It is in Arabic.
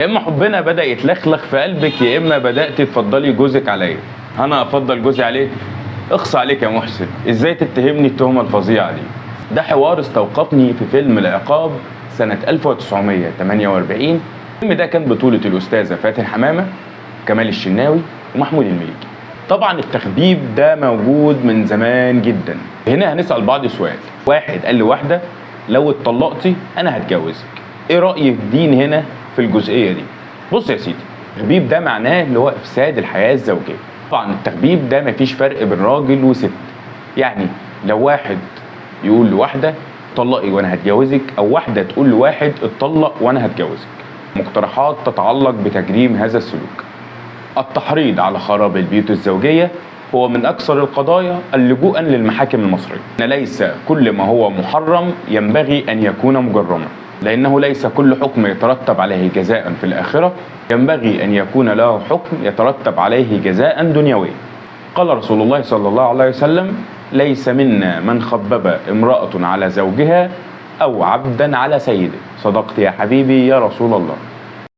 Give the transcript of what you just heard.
يا اما حبنا بدأ يتلخلخ في قلبك، يا اما بدأت تفضلي جوزك عليا. انا افضل جوزي عليه؟ اخص عليك يا محسن، ازاي تتهمني التهمة الفظيعة دي؟ ده حوار استوقفني في فيلم العقاب سنة 1948. الفيلم ده كان بطولة الأستاذة فاتن حمامة، كمال الشناوي، ومحمود المليجي. طبعا التخبيب ده موجود من زمان جدا. هنا هنسأل بعض سؤال. واحد قال لواحدة لو اتطلقتي انا هتجوزك، ايه رأي الدين هنا في الجزئية دي؟ بص يا سيدي، التخبيب ده معناه اللي هو افساد الحياة الزوجية. طبعا التخبيب ده مفيش فرق بين راجل وست. يعني لو واحد يقول لواحدة اتطلقي وانا هتجوزك، او واحدة تقول لواحد اتطلق وانا هتجوزك. مقترحات تتعلق بتجريم هذا السلوك. التحريض على خراب البيوت الزوجية هو من أكثر القضايا اللجوءا للمحاكم المصرية. إن ليس كل ما هو محرم ينبغي أن يكون مجرما، لأنه ليس كل حكم يترتب عليه جزاء في الآخرة ينبغي أن يكون له حكم يترتب عليه جزاء دنيوي. قال رسول الله صلى الله عليه وسلم: ليس منا من خبب امرأة على زوجها أو عبدا على سيده. صدقت يا حبيبي يا رسول الله.